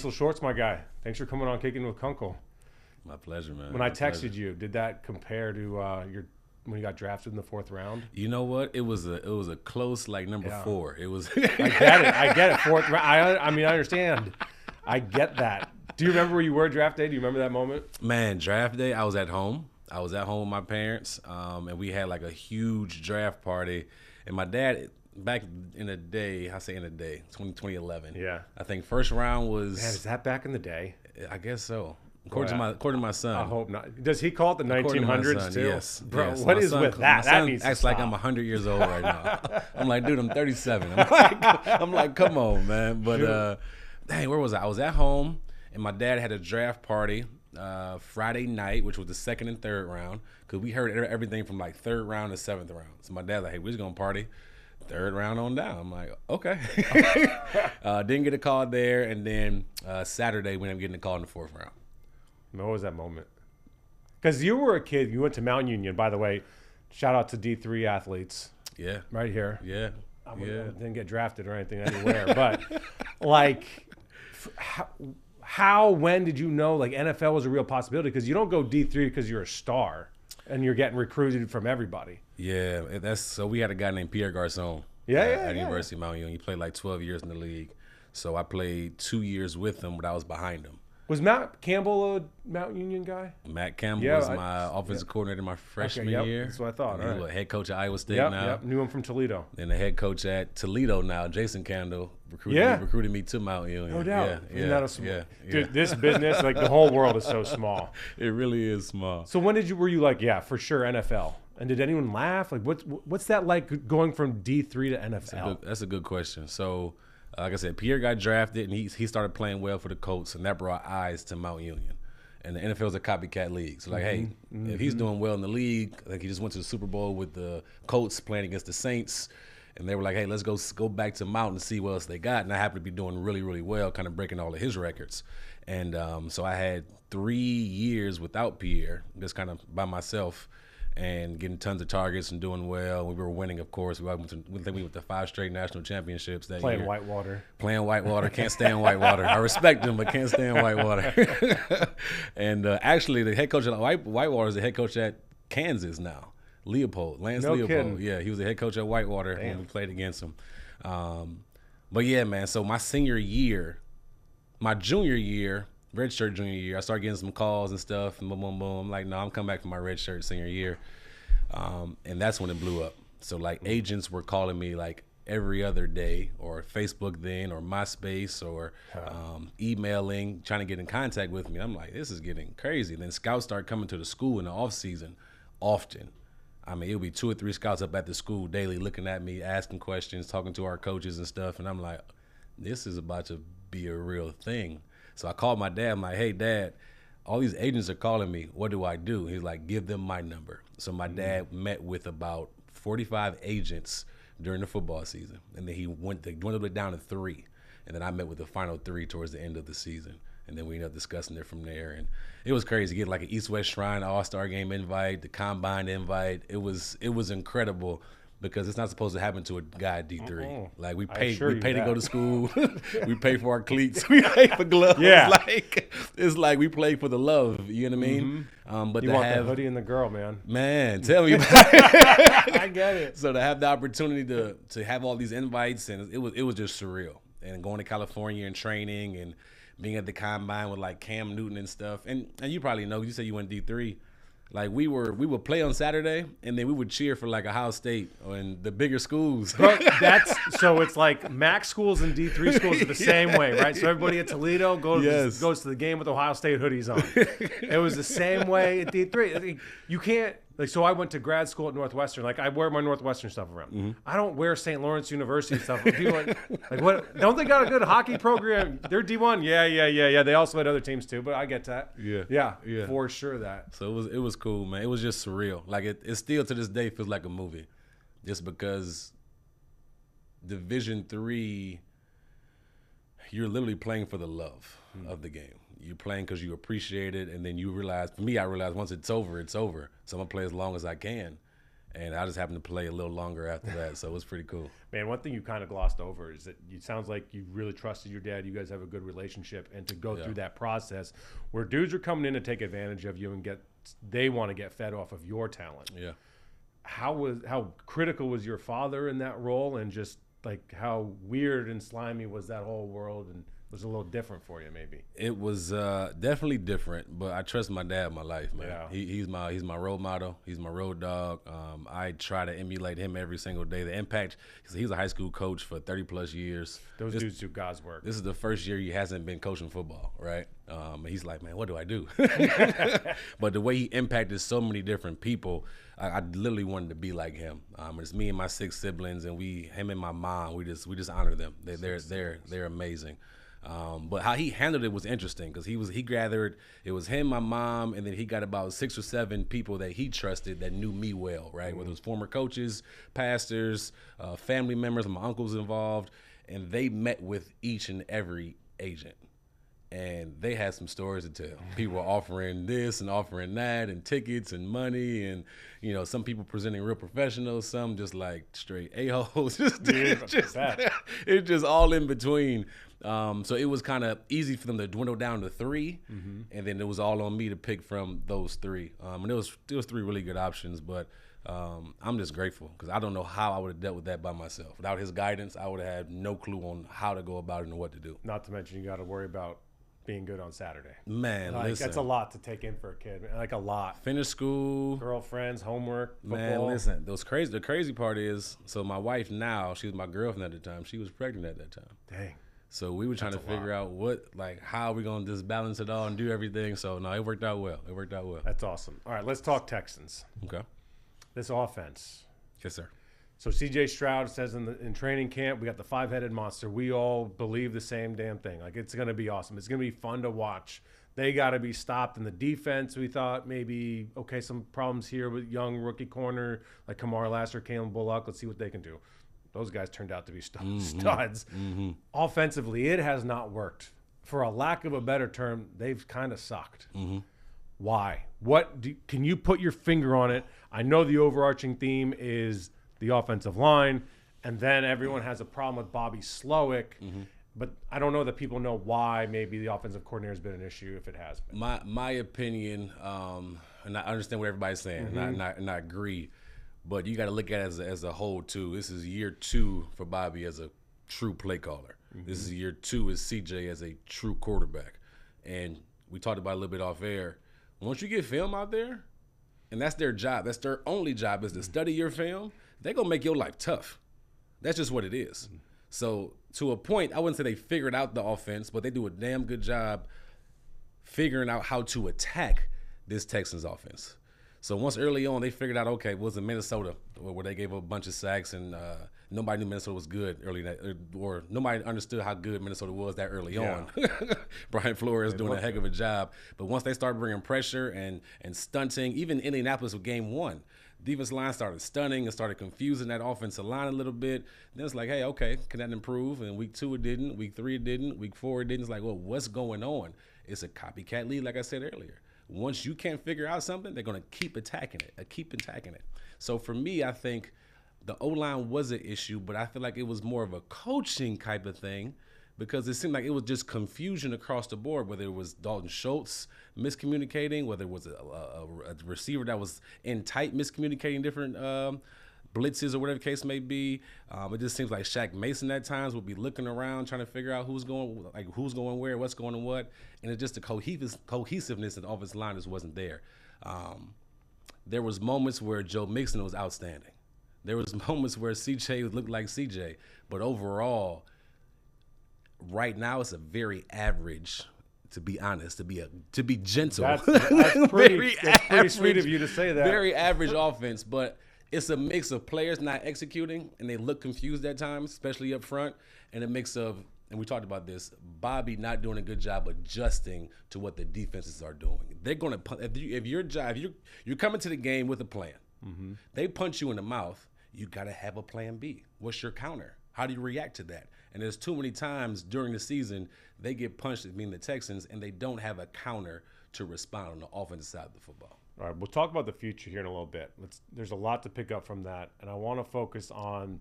Cecil Shorts, my guy. Thanks for coming on Kickin' With Kunkel. My pleasure, man. When I texted you, did that compare to your when you got drafted in the 4th round? You know what? It was a close number 4. It was. I get it. 4th round. I mean, I understand. I get that. Do you remember where you were draft day? Do you remember that moment? Man, draft day, I was at home. I was at home with my parents, and we had like a huge draft party. And my dad, back in the day, 2011. Yeah. I think first round was. Man, is that back in the day? I guess so. According to my son. I hope not. Does he call it the 1900s too? Yes. Bro, yes. what is with that? My son acts like I'm 100 years old right now. I'm like, dude, I'm 37. I'm like, come on, man. But dang, where was I? I was at home, and my dad had a draft party Friday night, which was the 2nd and 3rd round, because we heard everything from like 3rd round to 7th round. So my dad's like, hey, we're just gonna party 3rd round on down. I'm like, okay. Didn't get a call there, and then Saturday we ended up getting a call in the 4th round. What was that moment? Because you were a kid. You went to Mount Union, by the way. Shout out to D3 athletes. Yeah. Right here. Yeah. I didn't get drafted or anything anywhere, but like, when did you know like NFL was a real possibility? Because you don't go D3 because you're a star and you're getting recruited from everybody. Yeah, so we had a guy named Pierre Garçon at University of Mount Union. He played like 12 years in the league. So I played 2 years with him, but I was behind him. Was Matt Campbell a Mount Union guy? Matt Campbell was my offensive coordinator my freshman year. That's what I thought. He was head coach at Iowa State now. Yep, knew him from Toledo. And the head coach at Toledo now, Jason Candle, recruited me to Mount Union. No doubt. Dude, this business, like the whole world is so small. It really is small. So when were you like, yeah, for sure NFL? And did anyone laugh? Like, what's that like going from D3 to NFL? That's a good question. So, like I said, Pierre got drafted, and he started playing well for the Colts, and that brought eyes to Mount Union. And the NFL is a copycat league. So, like, hey, if he's doing well in the league, like he just went to the Super Bowl with the Colts playing against the Saints, and they were like, hey, let's go back to Mount and see what else they got. And I happened to be doing really, really well, kind of breaking all of his records. And so I had 3 years without Pierre, just kind of by myself, and getting tons of targets and doing well. We were winning, of course. We went to 5 straight national championships that year. Playing Whitewater. Can't stand Whitewater. I respect him, but can't stand Whitewater. And actually, the head coach at Whitewater is the head coach at Kansas now. Lance Leopold. Kidding. Yeah, he was the head coach at Whitewater when we played against him. But yeah, man, so my junior year, redshirt junior year, I started getting some calls and stuff, and boom, boom, boom. I'm like, no, I'm coming back for my redshirt senior year. And that's when it blew up. So, like, agents were calling me, like, every other day, or Facebook then, or MySpace, or emailing, trying to get in contact with me. I'm like, this is getting crazy. And then scouts start coming to the school in the off season often. I mean, it'll be 2 or 3 scouts up at the school daily looking at me, asking questions, talking to our coaches and stuff. And I'm like, this is about to be a real thing. So I called my dad. I'm like, hey, Dad, all these agents are calling me. What do I do? He's like, give them my number. So my dad met with about 45 agents during the football season. And then he went down to 3. And then I met with the final 3 towards the end of the season. And then we ended up discussing it from there. And it was crazy. Get like an East-West Shrine All-Star Game invite, the Combine invite. It was incredible, because it's not supposed to happen to a guy at D3. Like, we pay to go to school. We pay for our cleats. We pay for gloves. Yeah. It's like we play for the love. You know what I mean? But you want the hoodie and the girl, man. Man, tell me about it. I get it. So to have the opportunity to have all these invites, and it was just surreal. And going to California and training and being at the Combine with like Cam Newton and stuff. And you probably know, you said you went D3. Like, we would play on Saturday, and then we would cheer for like Ohio State and the bigger schools. But so it's like MAC schools and D3 schools are the same way, right? So everybody at Toledo goes to the game with Ohio State hoodies on. It was the same way at D3. You can't, like, so I went to grad school at Northwestern. Like, I wear my Northwestern stuff around. I don't wear St. Lawrence University stuff. People are like, what? Don't they got a good hockey program? They're D1. Yeah. They also had other teams too, but I get that. Yeah, for sure that. So it was cool, man. It was just surreal. Like, it still to this day feels like a movie, just because Division III, you're literally playing for the love of the game. You're playing because you appreciate it, and then you realize, for me, I realized once it's over, it's over. So I'm going to play as long as I can. And I just happened to play a little longer after that, so it was pretty cool. Man, one thing you kind of glossed over is that it sounds like you really trusted your dad. You guys have a good relationship, and to go through that process where dudes are coming in to take advantage of you and they want to get fed off of your talent. Yeah. How critical was your father in that role, and just like how weird and slimy was that whole world, and was a little different for you maybe? It was definitely different, but I trust my dad in my life, man. Yeah. He's my role model. He's my road dog. I try to emulate him every single day. The impact, because he was a high school coach for 30-plus years. Those dudes do God's work. This is the first year he hasn't been coaching football, right? And he's like, man, what do I do? But the way he impacted so many different people, I literally wanted to be like him. It's me and my 6 siblings, and him and my mom, we just honor them. They're amazing. But how he handled it was interesting, because he gathered, it was him, my mom, and then he got about 6 or 7 people that he trusted that knew me well, right? Mm-hmm. Whether it was former coaches, pastors, family members, my uncles involved, and they met with each and every agent. And they had some stories to tell. People were offering this and offering that, and tickets and money, and some people presenting real professionals, some just like straight a-holes. It's just all in between. So it was kind of easy for them to dwindle down to 3, and then it was all on me to pick from those 3. And it was 3 really good options, but I'm just grateful, because I don't know how I would have dealt with that by myself. Without his guidance, I would have had no clue on how to go about it and what to do. Not to mention you got to worry about being good on Saturday. Man, listen. That's a lot to take in for a kid. Like a lot. Finish school. Girlfriends, homework, football. Man, listen. The crazy part is, so my wife now, she was my girlfriend at the time. She was pregnant at that time. Dang. So we were trying to figure out how are we going to just balance it all and do everything. So, no, it worked out well. That's awesome. All right, let's talk Texans. Okay. This offense. Yes, sir. So C.J. Stroud says in training camp, we got the 5-headed monster. We all believe the same damn thing. Like, it's going to be awesome. It's going to be fun to watch. They got to be stopped in the defense. We thought maybe, okay, some problems here with young rookie corner like Kamar Lassiter, Kalen Bullock. Let's see what they can do. Those guys turned out to be studs. Mm-hmm. Offensively, it has not worked. For a lack of a better term, they've kind of sucked. Mm-hmm. Why? Can you put your finger on it? I know the overarching theme is the offensive line, and then everyone has a problem with Bobby Slowick, but I don't know that people know why maybe the offensive coordinator has been an issue, if it has been. My opinion, and I understand what everybody's saying, and I agree, but you got to look at it as a whole too. This is year 2 for Bobby as a true play caller. This is year 2 as CJ as a true quarterback, and we talked about it a little bit off air. Once you get film out there, and that's their job, that's their only job, is to study your film, they're going to make your life tough. That's just what it is. So to a point, I wouldn't say they figured out the offense, but they do a damn good job figuring out how to attack this Texans offense. So once early on, they figured out, okay, it was in Minnesota where they gave up a bunch of sacks, and nobody knew Minnesota was good early, or nobody understood how good Minnesota was that early on. Brian Flores doing a heck of a job. But once they started bringing pressure and stunting, even Indianapolis with game 1, defense line started stunning and started confusing that offensive line a little bit. Then it's like, hey, okay, can that improve? And week 2 it didn't, week 3 it didn't, week 4 it didn't. It's like, well, what's going on? It's a copycat league, like I said earlier. Once you can't figure out something, they're going to keep attacking it. So for me, I think the O-line was an issue, but I feel like it was more of a coaching type of thing, because it seemed like it was just confusion across the board, whether it was Dalton Schultz miscommunicating, whether it was a receiver that was in tight miscommunicating different blitzes or whatever the case may be. It just seems like Shaq Mason at times would be looking around trying to figure out who's going where, what's going on what, and it's just the cohesiveness of the offensive line just wasn't there. There was moments where Joe Mixon was outstanding. There was moments where CJ looked like CJ, but overall, right now it's a very average. To be honest, to be gentle, that's pretty sweet of you to say that. Very average offense, but it's a mix of players not executing and they look confused at times, especially up front, and a mix of, and we talked about this, Bobby not doing a good job adjusting to what the defenses are doing. They're going to, if you're coming to the game with a plan, they punch you in the mouth, you got to have a plan B. What's your counter? How do you react to that? And there's too many times during the season they get punched, meaning the Texans, and they don't have a counter to respond on the offensive side of the football. All right, we'll talk about the future here in a little bit. There's a lot to pick up from that, and I want to focus on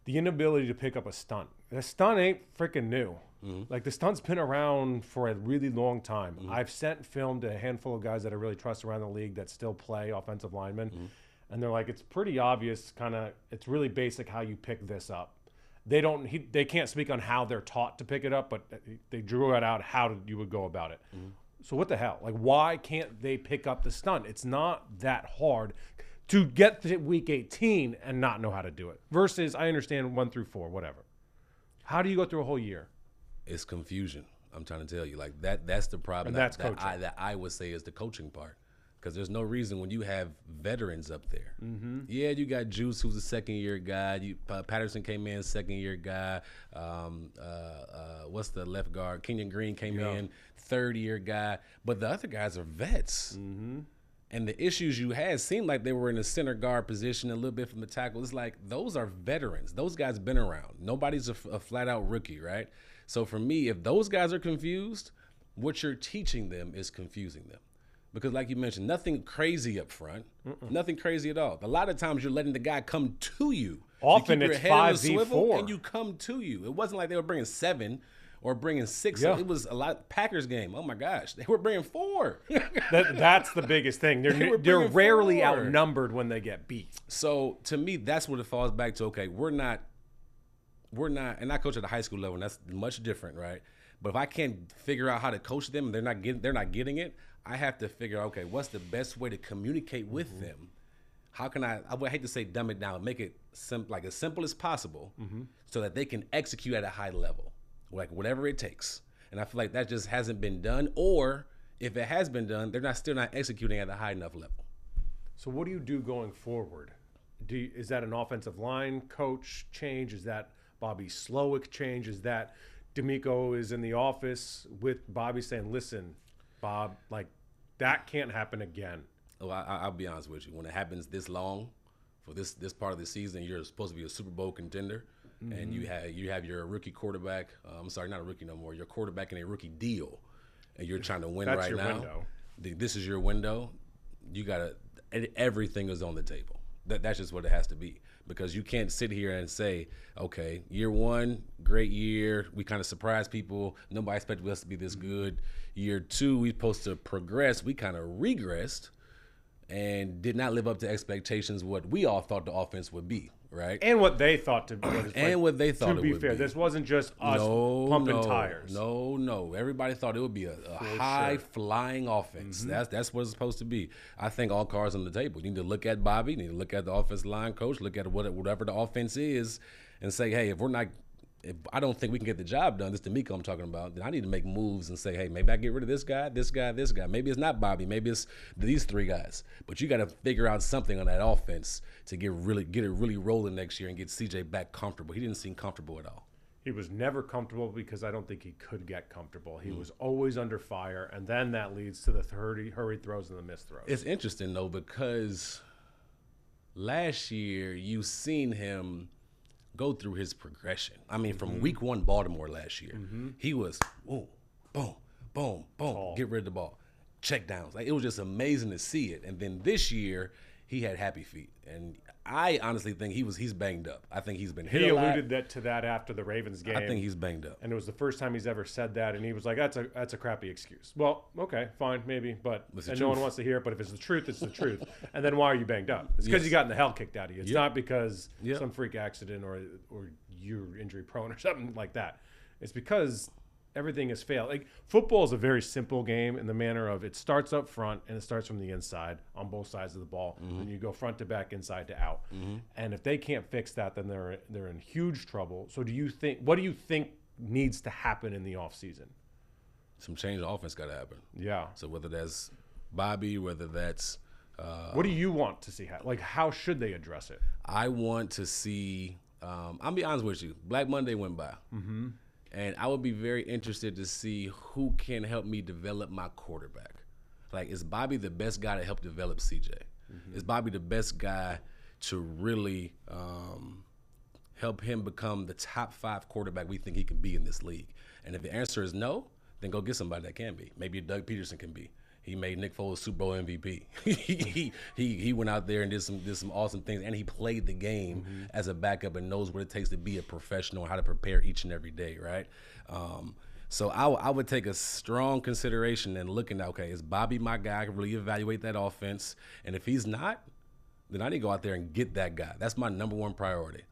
the inability to pick up a stunt. The stunt ain't freaking new. Like, the stunt's been around for a really long time. I've sent film to a handful of guys that I really trust around the league that still play offensive linemen, and they're like, it's pretty obvious, it's really basic how you pick this up. They can't speak on how they're taught to pick it up, but they drew it out how you would go about it. So what the hell? Like, why can't they pick up the stunt? It's not that hard to get to week 18 and not know how to do it. Versus, I understand 1 through 4, whatever. How do you go through a whole year? It's confusion. I'm trying to tell you, like that's the problem. And that's coaching. That I would say is the coaching part. Because there's no reason when you have veterans up there. Yeah, you got Juice, who's a second-year guy. Patterson came in, second-year guy. What's the left guard? Kenyon Green came in, third-year guy. But the other guys are vets. And the issues you had seemed like they were in a center guard position, a little bit from the tackle. It's like, those are veterans. Those guys been around. Nobody's a flat-out rookie, right? So for me, if those guys are confused, what you're teaching them is confusing them. Because like you mentioned, nothing crazy up front, nothing crazy at all. A lot of times you're letting the guy come to you. Often it's 5v4. And you come to you. It wasn't like they were bringing 7 or bringing 6. Yeah. It was a lot. Packers game, oh my gosh, they were bringing 4. That's the biggest thing. They're rarely 4. outnumbered when they get beat. So to me, that's what it falls back to. Okay, we're not, and I coach at the high school level, and that's much different, right? But if I can't figure out how to coach them, and they're not getting it, I have to figure out, okay, what's the best way to communicate with them? How can I would hate to say dumb it down, make it as simple as possible so that they can execute at a high level, like whatever it takes. And I feel like that just hasn't been done, or if it has been done, they're still not executing at a high enough level. So what do you do going forward? Is that an offensive line coach change? Is that Bobby Slowick change? Is that D'Amico is in the office with Bobby saying, listen, Bob, like, that can't happen again? Well, I'll be honest with you. When it happens this long, for this part of the season, you're supposed to be a Super Bowl contender, and you have your rookie quarterback. I'm sorry, not a rookie no more. Your quarterback in a rookie deal, and you're trying to win That's right your now. window. This is your window. You gotta. Everything is on the table. That's just what it has to be. Because you can't sit here and say, okay, year 1, great year. We kind of surprised people. Nobody expected us to be this good. Year 2, we supposed to progress. We kind of regressed and did not live up to expectations, what we all thought the offense would be, right? And what they thought to be. And what they thought it would be. To be fair, this wasn't just us pumping tires. No. Everybody thought it would be a high-flying offense. That's what it's supposed to be. I think all cards on the table. You need to look at Bobby, you need to look at the offensive line coach, look at whatever the offense is, and say, hey, if I don't think we can get the job done, this D'Amico I'm talking about, then I need to make moves and say, hey, maybe I get rid of this guy. Maybe it's not Bobby. Maybe it's these 3 guys. But you got to figure out something on that offense to get it really rolling next year and get CJ back comfortable. He didn't seem comfortable at all. He was never comfortable because I don't think he could get comfortable. He was always under fire, and then that leads to the hurried throws and the missed throws. It's interesting, though, because last year you seen him go through his progression. I mean, from week 1 Baltimore last year, he was boom, boom, boom, boom, get rid of the ball, check downs. Like, it was just amazing to see it. And then this year, he had happy feet. And I honestly think he's banged up. I think he's been hit a lot. He alluded to that after the Ravens game. I think he's banged up. And it was the first time he's ever said that, and he was like, that's a crappy excuse. Well, okay, fine, maybe, but no one wants to hear it, but if it's the truth, it's the truth. And then why are you banged up? It's because you got in the hell kicked out of you. It's not because some freak accident or you're injury prone or something like that. It's because everything has failed. Like, football is a very simple game in the manner of it starts up front and it starts from the inside on both sides of the ball, and you go front to back, inside to out. And if they can't fix that, then they're in huge trouble. So what do you think needs to happen in the offseason? Some change of offense got to happen. Yeah. So whether that's Bobby, whether that's what do you want to see happen? Like, how should they address it? I want to see. I'll be honest with you. Black Monday went by. And I would be very interested to see who can help me develop my quarterback. Like, is Bobby the best guy to help develop CJ? Is Bobby the best guy to really help him become the top 5 quarterback we think he can be in this league? And if the answer is no, then go get somebody that can be. Maybe Doug Peterson can be. He made Nick Foles Super Bowl MVP. he went out there and did some awesome things, and he played the game as a backup and knows what it takes to be a professional and how to prepare each and every day, right? So I would take a strong consideration in looking at, okay, is Bobby my guy? I can really evaluate that offense, and if he's not, then I need to go out there and get that guy. That's my number one priority,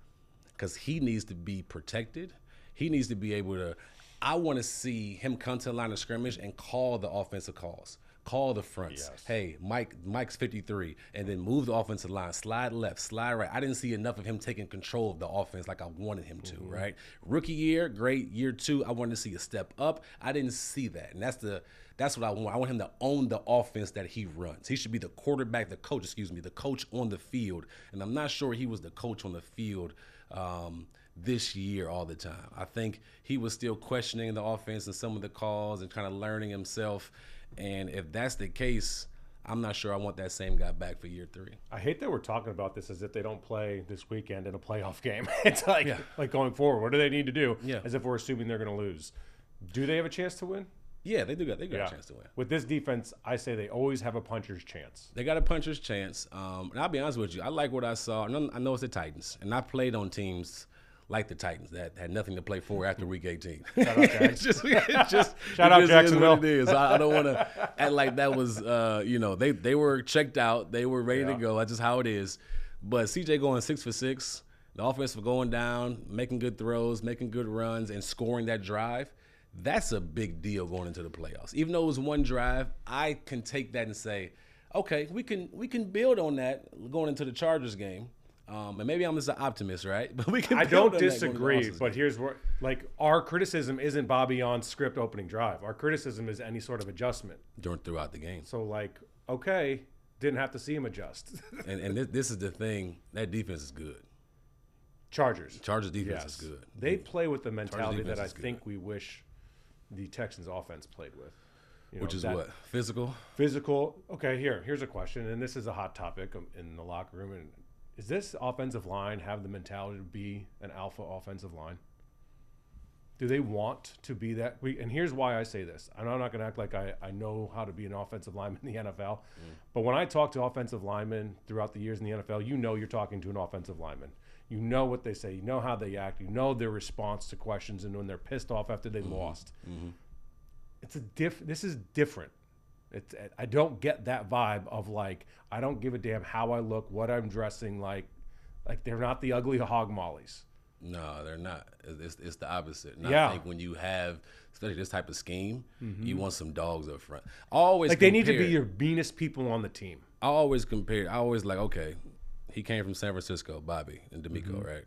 because he needs to be protected. He needs to be able to. I want to see him come to the line of scrimmage and call the offensive calls. Call the fronts. Yes. Hey, Mike's 53, and then move the offensive line. Slide left, slide right. I didn't see enough of him taking control of the offense like I wanted him to, right? Rookie year, great. Year 2, I wanted to see a step up. I didn't see that, and that's what I want. I want him to own the offense that he runs. He should be the quarterback, the coach on the field, and I'm not sure he was the coach on the field this year all the time. I think he was still questioning the offense and some of the calls and kind of learning himself. And if that's the case, I'm not sure I want that same guy back for year 3. I hate that we're talking about this as if they don't play this weekend in a playoff game. It's like going forward, what do they need to do? Yeah. As if we're assuming they're going to lose. Do they have a chance to win? Yeah, they do. They got a chance to win. With this defense, I say they always have a puncher's chance. They got a puncher's chance. And I'll be honest with you, I like what I saw. I know it's the Titans, and I played on teams like the Titans that had nothing to play for after Week 18. Shout out Jackson. Shout out Jacksonville. It is. I don't want to act like that was, they were checked out. They were ready to go. That's just how it is. But CJ going 6 for 6, the offense for going down, making good throws, making good runs, and scoring that drive, that's a big deal going into the playoffs. Even though it was one drive, I can take that and say, okay, we can build on that going into the Chargers game. And maybe I'm just an optimist, right? But we can. I don't disagree, but here's where, our criticism isn't Bobby on script opening drive. Our criticism is any sort of adjustment throughout the game. So, okay, didn't have to see him adjust. and this is the thing, that defense is good. Chargers defense is good. They play with the mentality that I think we wish the Texans offense played with. Which is what? Physical? Physical. Okay, here's a question, and this is a hot topic in the locker room. And is this offensive line have the mentality to be an alpha offensive line? Do they want to be that? And here's why I say this. I'm not going to act like I know how to be an offensive lineman in the NFL. But when I talk to offensive linemen throughout the years in the NFL, you're talking to an offensive lineman. You know what they say. You know how they act. You know their response to questions and when they're pissed off after they lost. This is different. I don't get that vibe of I don't give a damn how I look, what I'm dressing like they're not the ugly hog mollies. No, they're not. It's the opposite. And I think when you have, especially this type of scheme, you want some dogs up front. They need to be your meanest people on the team. I always okay, he came from San Francisco, Bobby and D'Amico, right?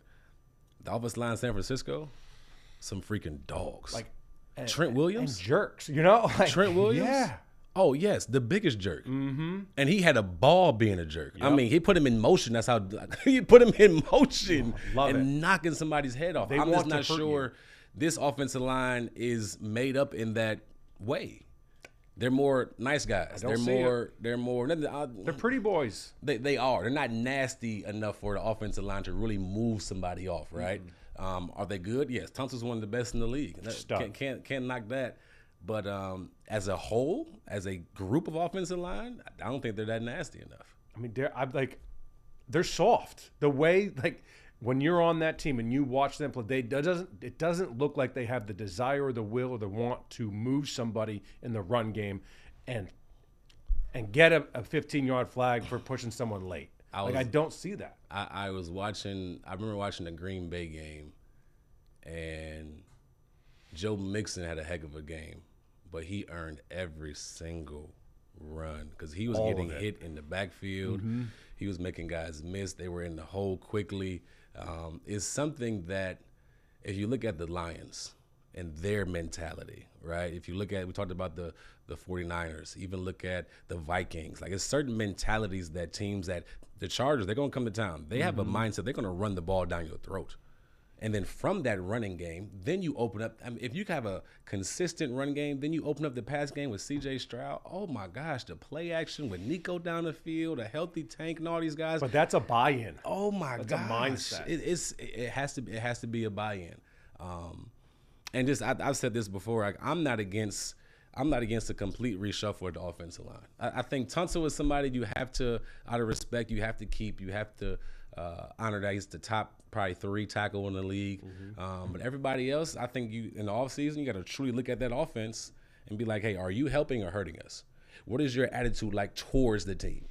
The offensive line in San Francisco, some freaking dogs. Trent Williams? And jerks, Trent Williams? Yeah. Oh, yes, the biggest jerk. And he had a ball being a jerk. Yep. I mean, he put him in motion. That's how he put him in motion knocking somebody's head off. I'm just not sure this offensive line is made up in that way. They're more nice guys. They're pretty boys. They are. They're not nasty enough for the offensive line to really move somebody off, right? Are they good? Yes. Thompson's one of the best in the league. Can't knock that. But as a whole, as a group of offensive line, I don't think they're that nasty enough. I mean, they're soft. The way when you're on that team and you watch them play, it doesn't look like they have the desire or the will or the want to move somebody in the run game and get a 15-yard flag for pushing someone late. I don't see that. I remember watching the Green Bay game, and Joe Mixon had a heck of a game, but he earned every single run because he was getting hit in the backfield. He was making guys miss. They were in the hole quickly. It's something that if you look at the Lions and their mentality, right? If you look at, we talked about the 49ers, even look at the Vikings. It's certain mentalities that teams that the Chargers, they're going to come to town. They have a mindset. They're going to run the ball down your throat. And then from that running game, then you open up. I mean, if you have a consistent run game, then you open up the pass game with C.J. Stroud. Oh, my gosh, the play action with Nico down the field, a healthy Tank and all these guys. But that's a buy-in. Oh, my gosh. That's a mindset. It has to be a buy-in. And just I've said this before. I'm not against I'm not against a complete reshuffle of the offensive line. I think Tunsil is somebody you have to, out of respect, you have to keep. You have to honor that he's the top probably 3 tackle in the league. But everybody else, I think you in the offseason, you got to truly look at that offense and be like, hey, are you helping or hurting us? What is your attitude like towards the team?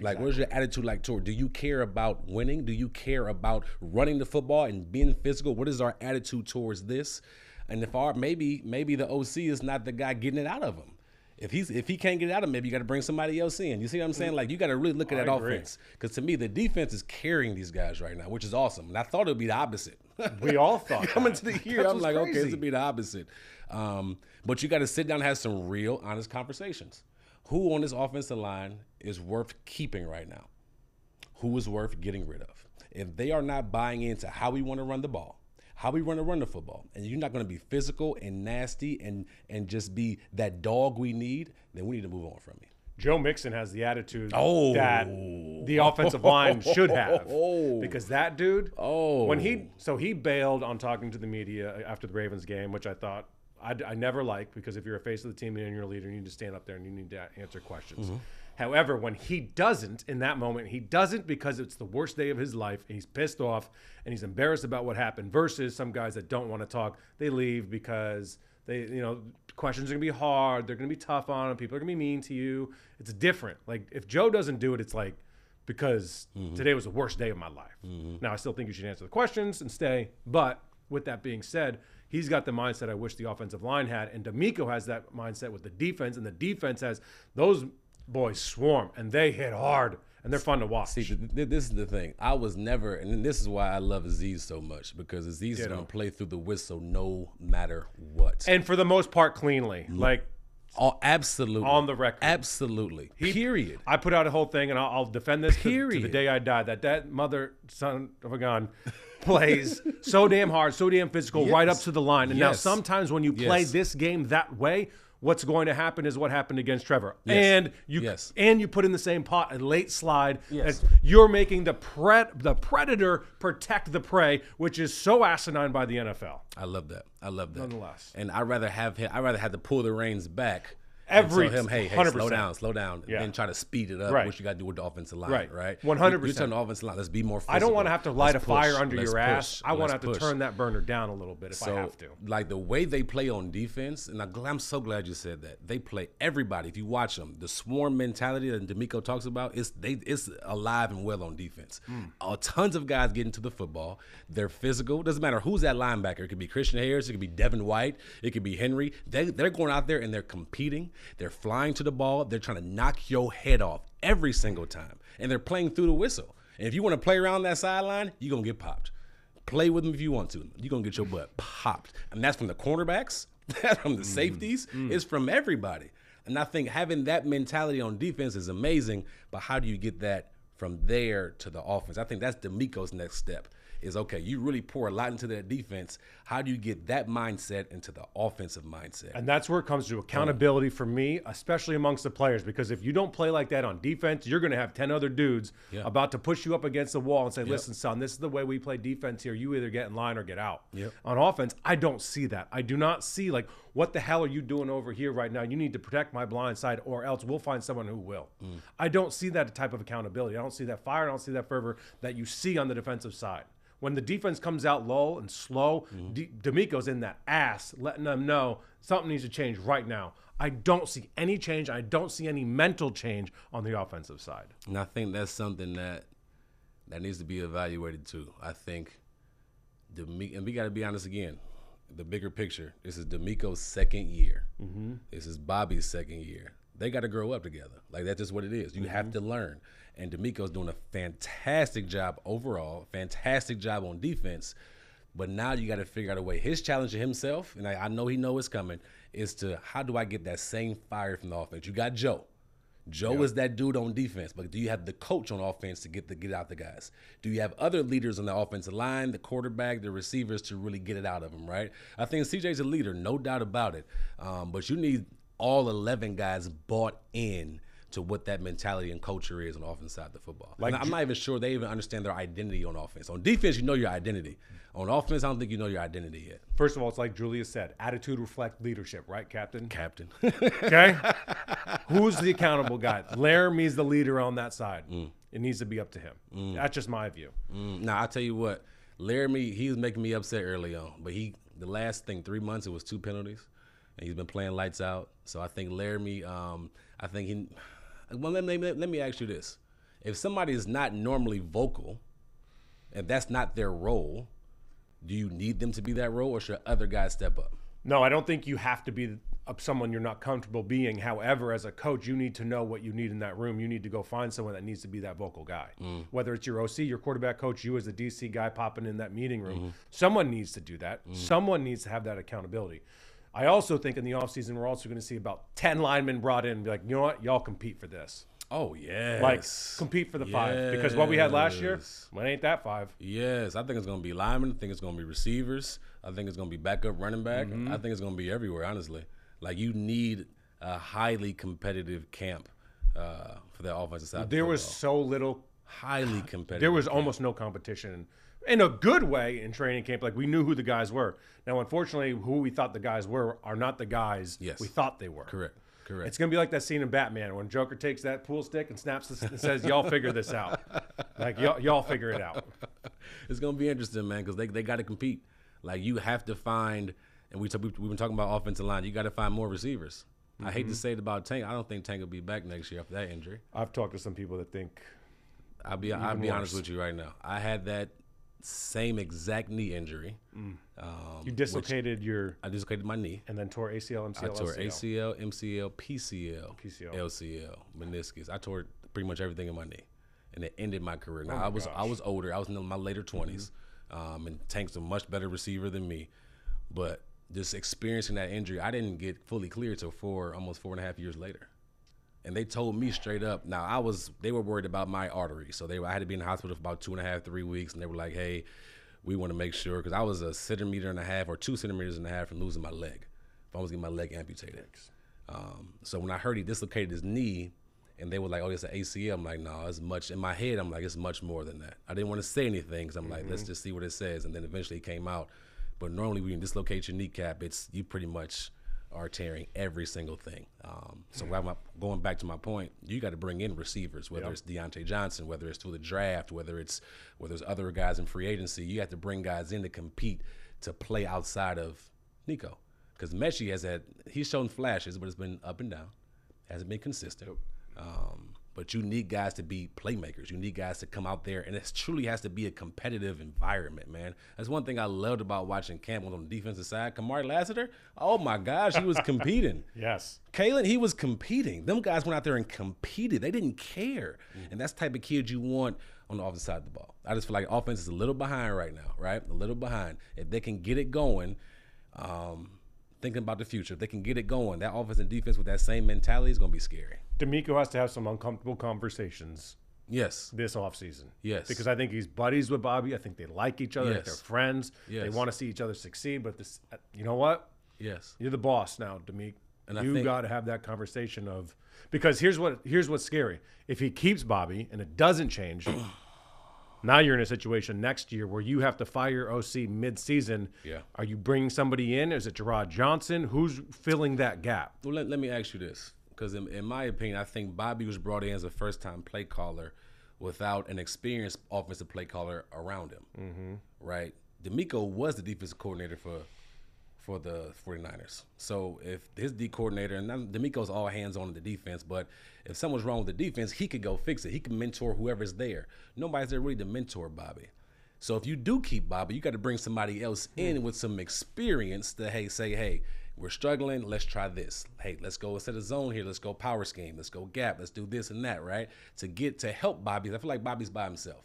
Like, what is your attitude like toward? Do you care about winning? Do you care about running the football and being physical? What is our attitude towards this? And if maybe the OC is not the guy getting it out of him. If he can't get it out of him, maybe you got to bring somebody else in. You see what I'm saying? Like, you got to really look at that offense. Because to me, the defense is carrying these guys right now, which is awesome. And I thought it would be the opposite. We all thought coming to the year, I'm like, okay, this would be the opposite. But you got to sit down and have some real, honest conversations. Who on this offensive line is worth keeping right now? Who is worth getting rid of? If they are not buying into how we want to run the ball, how we want to run the football, and you're not going to be physical and nasty and just be that dog we need, then we need to move on from you. Joe Mixon has the attitude that the offensive line should have. Because that dude, when he bailed on talking to the media after the Ravens game, which I thought I never like, because if you're a face of the team and you're a leader, you need to stand up there and you need to answer questions. However, when he doesn't in that moment, he doesn't because it's the worst day of his life and he's pissed off and he's embarrassed about what happened, versus some guys that don't want to talk. They leave because questions are going to be hard. They're going to be tough on them. People are going to be mean to you. It's different. Like, if Joe doesn't do it, it's like, because today was the worst day of my life. Now, I still think you should answer the questions and stay. But with that being said, he's got the mindset I wish the offensive line had. And D'Amico has that mindset with the defense. And the defense has those boys swarm, and they hit hard, and they're fun to watch. See, this is the thing. I was never, and this is why I love Aziz so much, because Aziz is going to play through the whistle no matter what. And for the most part, cleanly. Like, absolutely. On the record. Absolutely. Period. I put out a whole thing, and I'll defend this to the day I die, that mother, son of a gun, plays so damn hard, so damn physical, right up to the line. And now sometimes when you play this game that way, what's going to happen is what happened against Trevor. And you put in the same pot a late slide. You're making the predator protect the prey, which is so asinine by the NFL. I love that. Nonetheless. And I'd rather have to pull the reins back. Every tell him, hey, 100%. slow down, and then try to speed it up. What you got to do with the offensive line, right? 100%. You're telling the offensive line, let's be more physical. I don't want to have to light a fire under your ass. I want to have to turn that burner down a little bit if I have to. Like, the way they play on defense, and I'm so glad you said that. They play everybody. If you watch them, the swarm mentality that D'Amico talks about, it's alive and well on defense. Tons of guys get into the football. They're physical. Doesn't matter who's that linebacker. It could be Christian Harris. It could be Devin White. It could be Henry. They're going out there and they're competing. They're flying to the ball. They're trying to knock your head off every single time. And they're playing through the whistle. And if you want to play around that sideline, you're going to get popped. Play with them if you want to. You're going to get your butt popped. And that's from the cornerbacks. That's from the safeties. It's from everybody. And I think having that mentality on defense is amazing. But how do you get that from there to the offense? I think that's D'Amico's next step. Is, okay, you really pour a lot into that defense. How do you get that mindset into the offensive mindset? And that's where it comes to accountability for me, especially amongst the players. Because if you don't play like that on defense, you're going to have 10 other dudes about to push you up against the wall and say, listen, son, this is the way we play defense here. You either get in line or get out. On offense, I don't see that. I do not see, like, what the hell are you doing over here right now? You need to protect my blind side, or else we'll find someone who will. I don't see that type of accountability. I don't see that fire. I don't see that fervor that you see on the defensive side. When the defense comes out low and slow, D'Amico's in that ass, letting them know something needs to change right now. I don't see any change. I don't see any mental change on the offensive side. And I think that's something that needs to be evaluated too. I think and we got to be honest again, the bigger picture. This is D'Amico's second year. This is Bobby's second year. They got to grow up together. Like, that's just what it is. You have to learn. And D'Amico's doing a fantastic job overall, fantastic job on defense. But now you got to figure out a way. His challenge to himself, and I know he knows it's coming, is to, how do I get that same fire from the offense? You got Joe. Joe is that dude on defense, but do you have the coach on offense to get out the guys? Do you have other leaders on the offensive line, the quarterback, the receivers, to really get it out of them, right? I think CJ's a leader, no doubt about it. But you need all 11 guys bought in to what that mentality and culture is on the offense side of the football. Like, I'm not even sure they even understand their identity on offense. On defense, you know your identity. On offense, I don't think you know your identity yet. First of all, it's like Julius said, attitude reflect leadership, right, Captain? Captain. Okay? Who's the accountable guy? Laramie's the leader on that side. It needs to be up to him. That's just my view. Now, I'll tell you what, Laramie, he was making me upset early on, but the last 3 months, it was 2 penalties, and he's been playing lights out. So I think Laramie, well, let me ask you this. If somebody is not normally vocal, and that's not their role, do you need them to be that role, or should other guys step up? No, I don't think you have to be someone you're not comfortable being. However, as a coach, you need to know what you need in that room. You need to go find someone that needs to be that vocal guy. Whether it's your OC, your quarterback coach, you as the DC guy popping in that meeting room. Someone needs to do that. Someone needs to have that accountability. I also think in the offseason, we're also going to see about 10 linemen brought in and be like, you know what? Y'all compete for this. Oh, yes. Like, compete for the 5. Because what we had last year, well, it ain't that 5. Yes. I think it's going to be linemen. I think it's going to be receivers. I think it's going to be backup running back. I think it's going to be everywhere, honestly. Like, you need a highly competitive camp for that offensive side. There was so little. Highly competitive. There was almost no competition. In a good way in training camp. Like, we knew who the guys were. Now, unfortunately, who we thought the guys were are not the guys we thought they were. Correct. It's going to be like that scene in Batman when Joker takes that pool stick and snaps and says, y'all figure this out. Like, y'all figure it out. It's going to be interesting, man, because they got to compete. Like, you have to find, and we've been talking about offensive line, you got to find more receivers. I hate to say it about Tank. I don't think Tank will be back next year after that injury. I've talked to some people that think. I'll be honest with you right now. I had that same exact knee injury. You dislocated I dislocated my knee. And then tore ACL, MCL, I tore LCL. ACL, MCL, PCL, LCL, meniscus. I tore pretty much everything in my knee, and it ended my career. Now, I was older. I was in my later 20s, and Tank's a much better receiver than me. But just experiencing that injury, I didn't get fully cleared till almost 4.5 years later. And they told me straight up. Now, they were worried about my artery. So I had to be in the hospital for about 2.5, 3 weeks. And they were like, hey, we want to make sure. Because I was 1.5 centimeters or 2.5 centimeters from losing my leg. If I was getting my leg amputated. So when I heard he dislocated his knee, and they were like, oh, it's an ACL. I'm like, no, it's much. In my head, I'm like, it's much more than that. I didn't want to say anything because I'm like, let's just see what it says. And then eventually it came out. But normally when you dislocate your kneecap, you pretty much are tearing every single thing. So going back to my point, you got to bring in receivers, whether it's Deontay Johnson, whether it's through the draft, whether there's other guys in free agency. You have to bring guys in to compete to play outside of Nico. Because Mechie he's shown flashes, but it's been up and down. Hasn't been consistent. But you need guys to be playmakers. You need guys to come out there, and it truly has to be a competitive environment, man. That's one thing I loved about watching camp on the defensive side. Kamari Lassiter, oh my gosh, he was competing. Yes. Kalen, he was competing. Them guys went out there and competed. They didn't care. And that's the type of kid you want on the offensive side of the ball. I just feel like offense is a little behind right now, right? A little behind. If they can get it going, thinking about the future, if they can get it going, that offense and defense with that same mentality is going to be scary. D'Amico has to have some uncomfortable conversations. Yes. This offseason. Yes. Because I think he's buddies with Bobby. I think they like each other. Yes. Like they're friends. Yes. They want to see each other succeed. But you know what? Yes. You're the boss now, D'Amico. And you got to have that conversation because here's what's scary. If he keeps Bobby and it doesn't change, now you're in a situation next year where you have to fire your OC mid-season. Yeah. Are you bringing somebody in? Is it Gerard Johnson? Who's filling that gap? Well, let me ask you this. Because in my opinion, I think Bobby was brought in as a first-time play caller without an experienced offensive play caller around him, right? D'Amico was the defensive coordinator for the 49ers. So if his D coordinator, and D'Amico's all hands-on in the defense, but if something's wrong with the defense, he could go fix it. He can mentor whoever's there. Nobody's there really to mentor Bobby. So if you do keep Bobby, you got to bring somebody else in with some experience to, say, hey, we're struggling, let's try this. Hey, let's go instead of zone here, let's go power scheme, let's go gap, let's do this and that, right? To help Bobby. I feel like Bobby's by himself.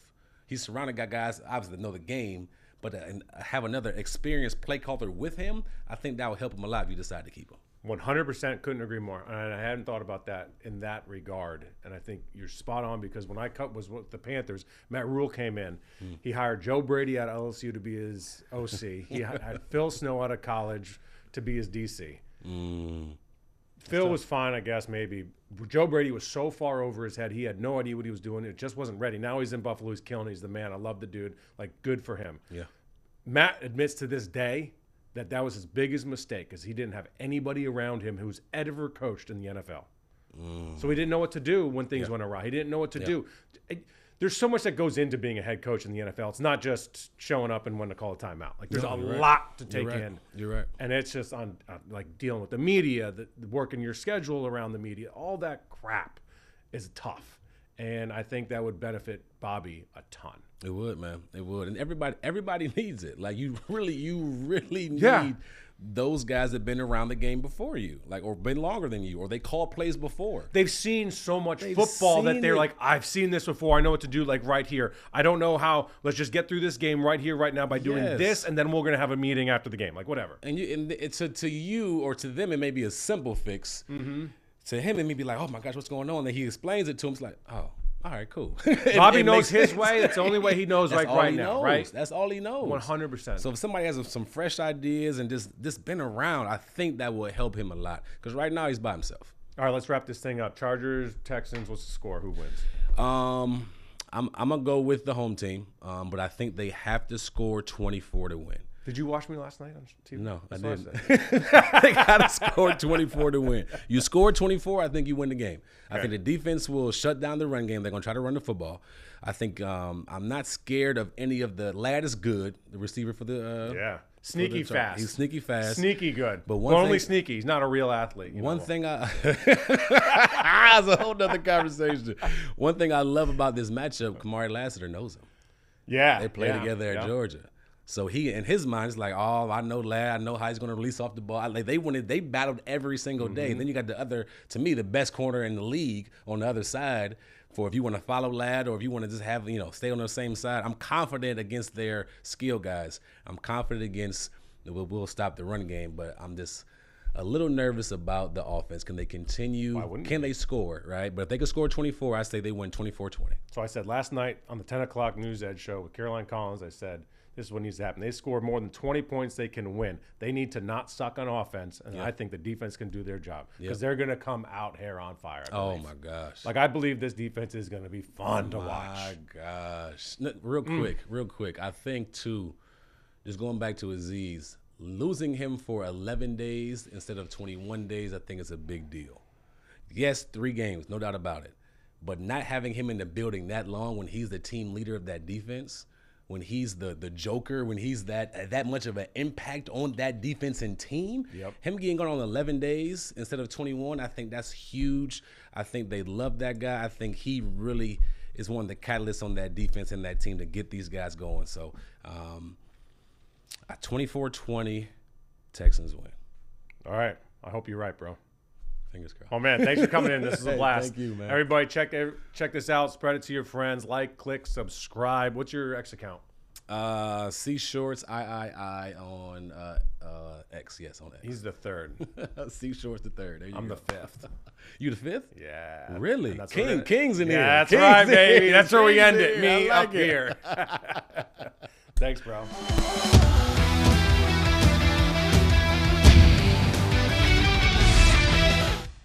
He's surrounded by guys, obviously, that know the game, but have another experienced play caller with him, I think that would help him a lot if you decide to keep him. 100% couldn't agree more. And I hadn't thought about that in that regard. And I think you're spot on because when I was with the Panthers, Matt Rule came in. He hired Joe Brady out of LSU to be his OC. He had Phil Snow out of college to be his DC. Phil was fine, I guess, maybe. Joe Brady was so far over his head. He had no idea what he was doing. It just wasn't ready. Now he's in Buffalo. He's killing. He's the man. I love the dude. Like, good for him. Yeah. Matt admits to this day that was his biggest mistake because he didn't have anybody around him who's ever coached in the NFL. So he didn't know what to do when things went awry. He didn't know what to do. There's so much that goes into being a head coach in the NFL. It's not just showing up and when to call a timeout. Like, there's a lot to take in. You're right. And it's just on like dealing with the media, working your schedule around the media. All that crap is tough. And I think that would benefit Bobby a ton. It would, man. It would. And everybody needs it. Like, you really need those guys that have been around the game before you, like, or been longer than you, or they call plays before. They've seen so much football that they're like, I've seen this before. I know what to do, like, right here. I don't know how. Let's just get through this game right here, right now by doing this, and then we're going to have a meeting after the game, like, whatever. And to you or to them, it may be a simple fix. Mm-hmm. To him, it may be like, oh, my gosh, what's going on? And he explains it to him. It's like, oh, all right, cool. Bobby knows his way. That's the only way he knows right now, right? That's all he knows. 100%. So if somebody has some fresh ideas and just been around, I think that will help him a lot. Because right now he's by himself. All right, let's wrap this thing up. Chargers, Texans, what's the score? Who wins? I'm going to go with the home team, but I think they have to score 24 to win. Did you watch me last night on TV? No, I didn't. They got to score 24 to win. You score 24, I think you win the game. Okay. I think the defense will shut down the run game. They're going to try to run the football. I think I'm not scared of any of the lad is good, the receiver for the sneaky fast. He's sneaky fast. Sneaky good. But only sneaky. He's not a real athlete. One thing that's a whole nother conversation. One thing I love about this matchup, Kamari Lassiter knows him. Yeah. They play together at Georgia. So he, in his mind, is like, oh, I know Lad. I know how he's going to release off the ball. Like, they battled every single day. Then you got the other, to me, the best corner in the league on the other side for if you want to follow Lad or if you want to just have, stay on the same side. I'm confident against their skill guys. I'm confident against, we'll stop the run game, but I'm just a little nervous about the offense. Can they continue? Can they score, right? But if they could score 24, I say they win 24-20. So I said last night on the 10 o'clock News Edge show with Caroline Collins, I said, this is what needs to happen. They score more than 20 points, they can win. They need to not suck on offense, and I think the defense can do their job because they're going to come out hair on fire. Oh, my gosh. Like, I believe this defense is going to be fun to watch. My gosh. Real quick. I think, too, just going back to Aziz, losing him for 11 days instead of 21 days, I think is a big deal. Yes, 3 games, no doubt about it. But not having him in the building that long when he's the team leader of that defense, when he's the joker, when he's that much of an impact on that defense and team, him getting gone on 11 days instead of 21, I think that's huge. I think they love that guy. I think he really is one of the catalysts on that defense and that team to get these guys going. So 24-20, Texans win. All right. I hope you're right, bro. Fingers crossed. Oh, man, thanks for coming in. This is a blast. Thank you, man. Everybody, check this out. Spread it to your friends. Like, click, subscribe. What's your X account? C Shorts III on X. Yes, on X. He's the third. C Shorts the third. I'm the fifth. You the fifth? Yeah. Really? King's in here. That's King's right, baby. That's where we end it. Me up here. Thanks, bro.